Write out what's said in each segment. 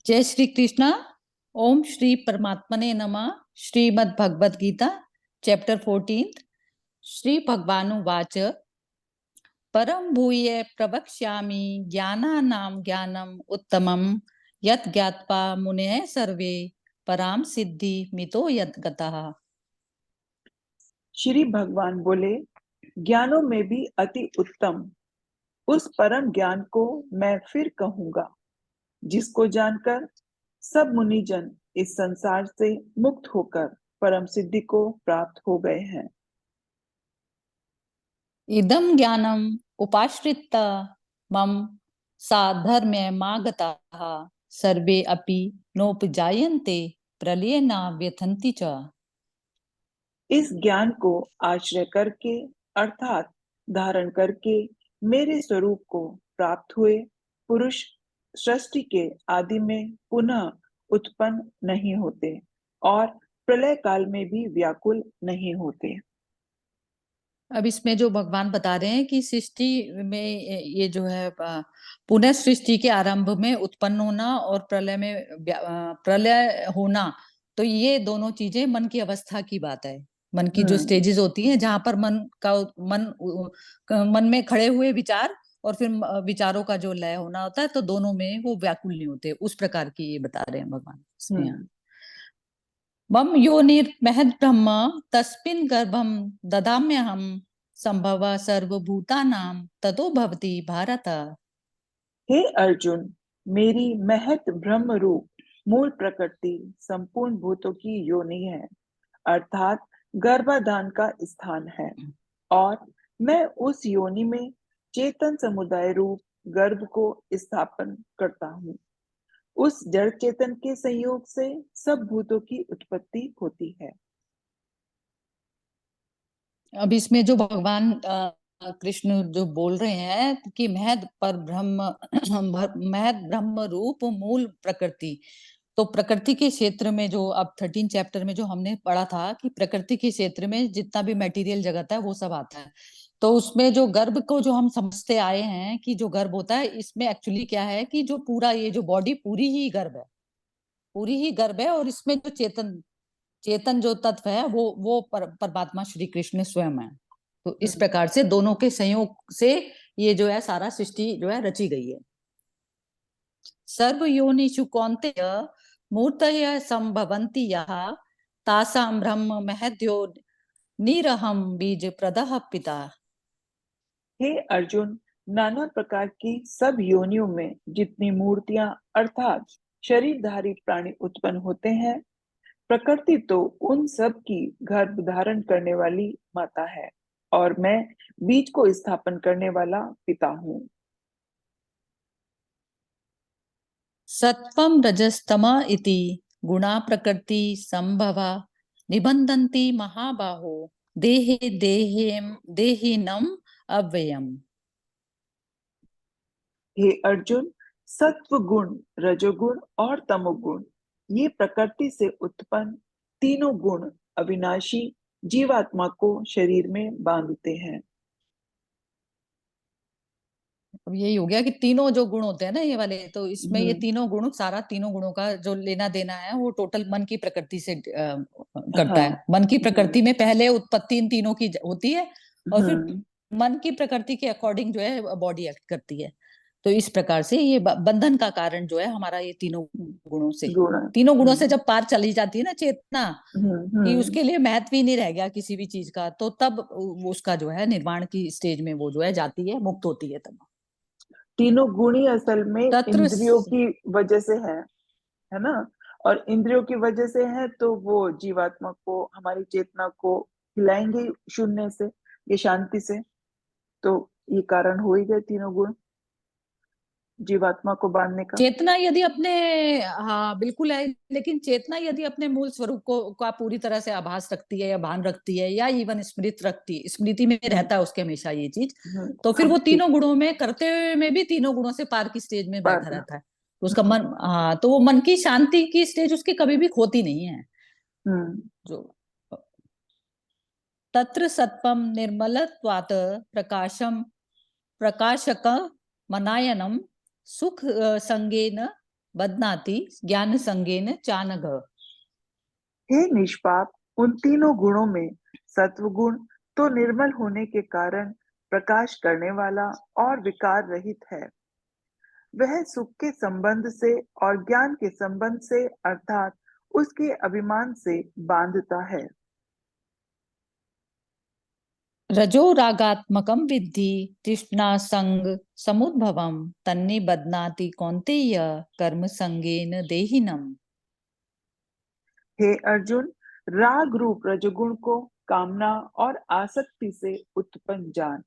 जय श्री कृष्ण। ओम श्री परमात्मने नमः। श्रीमद् भगवद गीता चैप्टर 14। श्री भगवानुवाच परम भूये प्रवक्ष्यामि ज्ञानानां ज्ञानम् उत्तमं यत् ज्ञात्वा मुनयः सर्वे पराम सिद्धि मितो यद्गतः। श्री भगवान बोले, ज्ञानों में भी अति उत्तम उस परम ज्ञान को मैं फिर कहूंगा, जिसको जानकर सब मुनिजन इस संसार से मुक्त होकर परम सिद्धि को प्राप्त हो गए हैं। इदं ज्ञानम् उपाश्रित्य मम साधर्म्यमागताः सर्वे अपि नोपजायन्ते प्रलयेन व्यथन्ति च। इस ज्ञान को आश्रय करके अर्थात धारण करके मेरे स्वरूप को प्राप्त हुए पुरुष सृष्टि के आदि में पुनः उत्पन्न नहीं होते और प्रलय काल में भी व्याकुल नहीं होते। अब इसमें जो भगवान बता रहे हैं कि सृष्टि में ये जो है पुनः सृष्टि के आरंभ में उत्पन्न होना और प्रलय में प्रलय होना, तो ये दोनों चीजें मन की अवस्था की बात है। मन की जो स्टेजेस होती हैं जहां पर मन में खड़े हुए विचार और फिर विचारों का जो लय होना होता है, तो दोनों में वो व्याकुल नहीं होते। उस प्रकार की ये बता रहे हैं भगवान इसमें यहाँ। मम योनिर्महद् ब्रह्म तस्मिन् गर्भं ददाम्यहं संभव सर्वभूतानां ततो भवति भारत। हे अर्जुन, मेरी महत ब्रह्म रूप मूल प्रकृति संपूर्ण भूतों की योनि है, अर्थात गर्भाधान का स्थान है, और मैं उस योनि में चेतन समुदाय रूप गर्भ को स्थापन करता हूँ। उस जड़ चेतन के संयोग से सब भूतों की उत्पत्ति होती है। अब इसमें जो भगवान कृष्ण जो बोल रहे हैं कि महद पर ब्रह्म महद ब्रह्म रूप मूल प्रकृति, तो प्रकृति के क्षेत्र में जो अब 13 चैप्टर में जो हमने पढ़ा था कि प्रकृति के क्षेत्र में जितना भी मटेरियल जगत है वो सब आता है। तो उसमें जो गर्भ को जो हम समझते आए हैं कि जो गर्भ होता है, इसमें एक्चुअली क्या है कि जो पूरा ये जो बॉडी पूरी ही गर्भ है, पूरी ही गर्भ है। और इसमें जो चेतन चेतन जो तत्व है वो परमात्मा श्री कृष्ण स्वयं है। तो इस प्रकार से दोनों के संयोग से ये जो है सारा सृष्टि जो है रची गई है। सर्व योनिषु कौन्तेय मूर्तय संभवन्ति यः तासां ब्रह्म महद्यो निरहम बीज प्रदः पिता। हे अर्जुन, नाना प्रकार की सब योनियों में जितनी मूर्तियां अर्थात शरीरधारी प्राणी उत्पन्न होते हैं, प्रकृति तो उन सब की गर्भ धारण करने वाली माता है, और मैं बीज को स्थापन करने वाला पिता हूँ। सत्वं रजस्तम इति गुणा प्रकृति संभवा निबंधन्ति महाबाहो देहे देहिनम अव्ययम्। हे अर्जुन, सत्व गुण, रजोगुण और तमोगुण, ये प्रकृति से उत्पन्न तीनों गुण अविनाशी जीवात्मा को शरीर में बांधते हैं। अब यही हो गया कि तीनों जो गुण होते हैं ना ये वाले, तो इसमें ये हम्म, तीनों गुण, सारा तीनों गुणों का जो लेना देना है वो टोटल मन की प्रकृति से करता हाँ, है। मन की प्रकृति में पहले उत्पत्ति इन तीनों की होती है और फिर हम्म, मन की प्रकृति के अकॉर्डिंग जो है बॉडी एक्ट करती है। तो इस प्रकार से ये बंधन का कारण जो है हमारा ये तीनों गुणों से, गुण, तीनों गुणों से जब पार चली जाती है ना चेतना, कि हम्म। उसके लिए महत्व ही नहीं रह गया किसी भी चीज का, तो तब उसका जो है निर्वाण की स्टेज में वो जो है जाती है, मुक्त होती है तब। तीनों गुण ही असल में तत्र इंद्रियों की वजह से है ना। और इंद्रियों की वजह से है तो वो जीवात्मा को, हमारी चेतना को हिलाएंगे शून्य से या शांति से। तो ये कारण हो ही गए तीनों गुण जीवात्मा को बांधने का। चेतना यदि अपने, हाँ बिल्कुल है, लेकिन चेतना यदि अपने मूल स्वरूप को का पूरी तरह से आभास रखती है या भान रखती है या इवन स्मृति में हम्म, रहता है उसके हमेशा ये चीज, तो फिर अब वो ठीक तीनों गुणों में करते हुए में भी तीनों गुणों से पार की स्टेज में बैठा बात। रहता है। तो उसका मन, हाँ, तो वो मन की शांति की स्टेज उसकी कभी भी खोती नहीं है। हम्म, जो तत्र सत्वम निर्मलत्वात् प्रकाशम प्रकाशक मनायनम सुख संगेन बदनाति ज्ञान संगेन चानघ। हे निष्पाप, उन तीनों गुणों में सत्व गुण तो निर्मल होने के कारण प्रकाश करने वाला और विकार रहित है। वह सुख के संबंध से और ज्ञान के संबंध से अर्थात उसके अभिमान से बांधता है। रजो रागात्मकं विद्धि तृष्णा संग समुद्भवम तन्निबध्नाति कौन्तेय कर्म संगेन देहिनम्। हे अर्जुन, राग रूप रजोगुण को कामना और आसक्ति से उत्पन्न जान।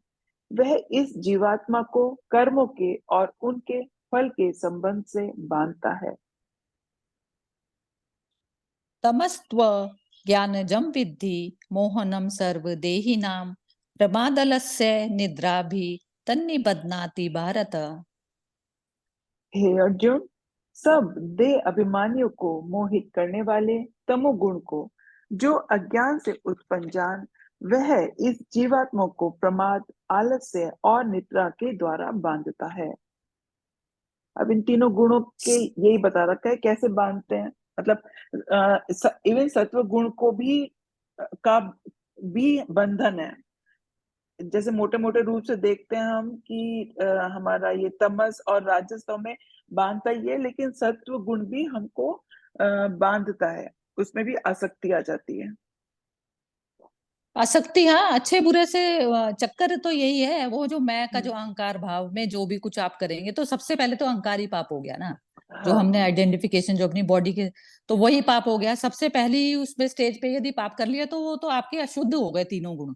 वह इस जीवात्मा को कर्मों के और उनके फल के संबंध से बांधता है। तमस्त्व ज्ञानजं विद्धि मोहनम सर्व देहिनां प्रमादलस्य निद्राभि तन्निबध्नाति भारत। हे अर्जुन, सब देह अभिमानियों को मोहित करने वाले तमोगुण को जो अज्ञान से उत्पन्न जान, वह इस जीवात्मा को प्रमाद, आलस्य और निद्रा के द्वारा बांधता है। अब इन तीनों गुणों के यही बता रखा है कैसे बांधते हैं। मतलब इवन सत्व गुण को भी का भी बंधन है। जैसे मोटे मोटे रूप से देखते हैं हम कि हमारा ये तमस और राजस तो हमें बांधता ही है, लेकिन सत्व गुण भी हमको बांधता है, उसमें भी आसक्ति आ जाती है। आसक्ति, हाँ, अच्छे बुरे से चक्कर तो यही है। वो जो मैं का जो अहंकार भाव में जो भी कुछ आप करेंगे तो सबसे पहले तो अहंकार ही पाप हो गया ना। जो हमने हाँ। आइडेंटिफिकेशन जो अपनी बॉडी के, तो वही पाप हो गया सबसे पहली उसमें स्टेज पे। यदि पाप कर लिया तो वो तो आपके अशुद्ध हो गए तीनों गुण।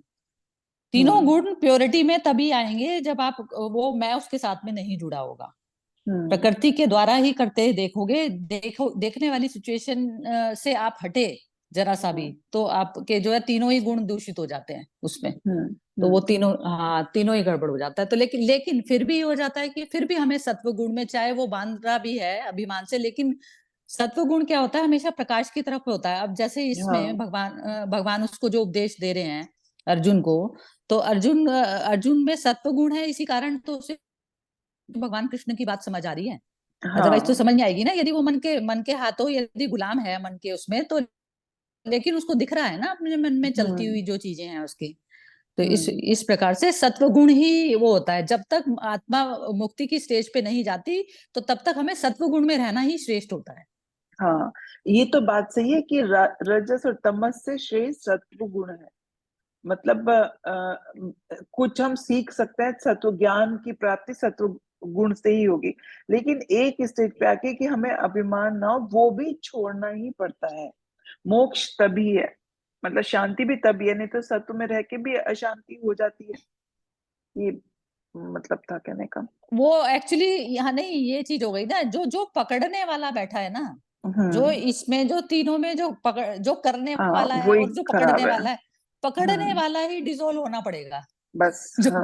तीनों हम्म। गुण प्योरिटी में तभी आएंगे जब आप वो मैं उसके साथ में नहीं जुड़ा होगा। हम्म। प्रकृति के द्वारा ही करते देखोगे, देखने वाली सिचुएशन से आप हटे जरा सा भी हम्म। तो आपके जो है तीनों ही गुण दूषित हो जाते हैं उसमें। हम्म। तो वो हम्म। तीनों, हाँ, तीनों ही गड़बड़ हो जाता है। तो लेकिन लेकिन फिर भी हो जाता है कि फिर भी हमें सत्व गुण में, चाहे वो बांध रहा भी है अभिमान से, लेकिन सत्व गुण क्या होता है, हमेशा प्रकाश की तरफ होता है। अब जैसे इसमें हाँ। भगवान उसको जो उपदेश दे रहे हैं अर्जुन को, तो अर्जुन में सत्व गुण है, इसी कारण तो उसे भगवान कृष्ण की बात समझ आ रही है। अदरवाइज तो हाँ। समझ नहीं आएगी ना। यदि वो मन के हाथों यदि गुलाम है मन के उसमें तो, लेकिन उसको दिख रहा है ना अपने मन में चलती हम्म। हुई जो चीजें हैं उसकी। तो हम्म। इस प्रकार से सत्व गुण ही वो होता है। जब तक आत्मा मुक्ति की स्टेज पे नहीं जाती तो तब तक हमें सत्व गुण में रहना ही श्रेष्ठ होता है। हाँ, ये तो बात सही है कि रजस और तमस से श्रेष्ठ सत्व गुण है। मतलब कुछ हम सीख सकते हैं, सत्व ज्ञान की प्राप्ति सत्व गुण से ही होगी, लेकिन एक स्टेज पे आके कि हमें अभिमान ना हो, वो भी छोड़ना ही पड़ता है। मोक्ष तभी है, मतलब शांति भी तभी है, नहीं तो सत्व में रह के भी अशांति हो जाती है। ये मतलब था कहने का। वो एक्चुअली यहाँ नहीं, ये चीज हो गई ना, जो जो पकड़ने वाला बैठा है ना, जो हम्म। इसमें जो तीनों में जो जो करने हाँ, वाला है वही और जो पकड़ने खराब है। वाला है, पकड़ने हम्म। वाला ही डिसोल्व होना पड़ेगा। बस। जो हाँ।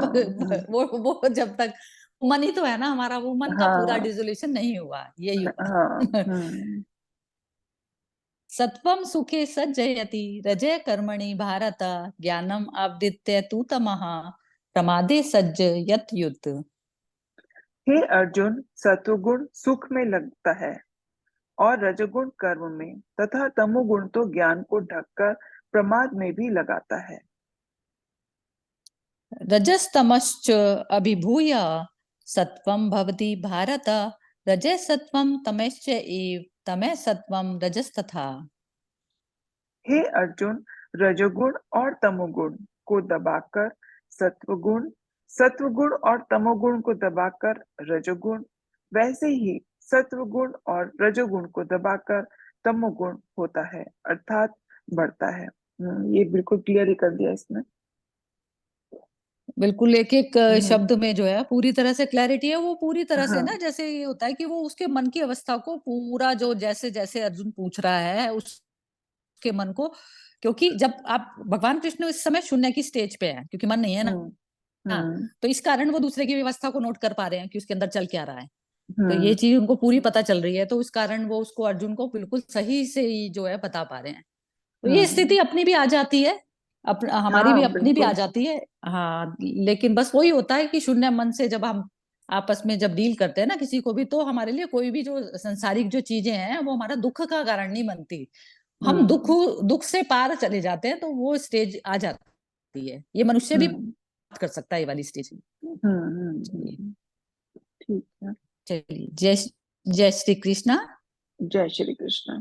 वो जब तक मन ही तो है ना हमारा, वो मन का पूरा हाँ। डिसोल्यूशन नहीं हुआ, यही हाँ। हुआ। सत्वम सुखे सज्जयति रजय कर्मणि भारत ज्ञानम आवृत्य तु तमः प्रमादे सज्जयत युत। हे अर्जुन, सत्वगुण सुख में लगता है और रजोगुण कर्म में तथा तमोगुण तो ज्ञान को ढककर प्रमाद में भी लगाता है। रजस्तमश्च अभिभूय सत्वं भवति भारत रजः सत्वं तमश्च एव तमः सत्वं रजस्तथा। हे अर्जुन, रजोगुण और तमोगुण को दबाकर सत्वगुण, सत्वगुण और तमोगुण को दबाकर रजोगुण, वैसे ही सत्वगुण और रजोगुण को दबाकर तमोगुण होता है, अर्थात बढ़ता है। ये बिल्कुल क्लियर ही कर दिया इसने। बिल्कुल एक एक हम्म। शब्द में जो है पूरी तरह से क्लैरिटी है। वो पूरी तरह से ना, हाँ। जैसे ये होता है कि वो उसके मन की अवस्था को पूरा, जो जैसे जैसे अर्जुन पूछ रहा है उसके मन को, क्योंकि जब आप भगवान कृष्ण इस समय शून्य की स्टेज पे है क्योंकि मन नहीं है ना, हम्म। हम्म। तो इस कारण वो दूसरे की व्यवस्था को नोट कर पा रहे हैं कि उसके अंदर चल क्या रहा है। तो ये हम्म। चीज उनको पूरी पता चल रही है, तो इस कारण वो उसको अर्जुन को बिल्कुल सही से ही जो है बता पा रहे हैं। तो ये हम्म। स्थिति अपनी भी आ जाती है, हमारी हाँ, भी अपनी भी आ बिल्कुल। जाती है। हाँ, लेकिन बस वही होता है कि शून्य मन से जब हम आपस में जब डील करते हैं ना किसी को भी, तो हमारे लिए कोई भी जो संसारिक जो चीजें हैं वो हमारा दुख का कारण नहीं बनती। हम दुख हम्म दुख से पार चले जाते हैं, तो वो स्टेज आ जाती है। ये मनुष्य भी हम्म कर सकता है ये वाली स्टेज। चलिए। ठीक है। चलिए, जय जय श्री कृष्णा। जय श्री कृष्ण।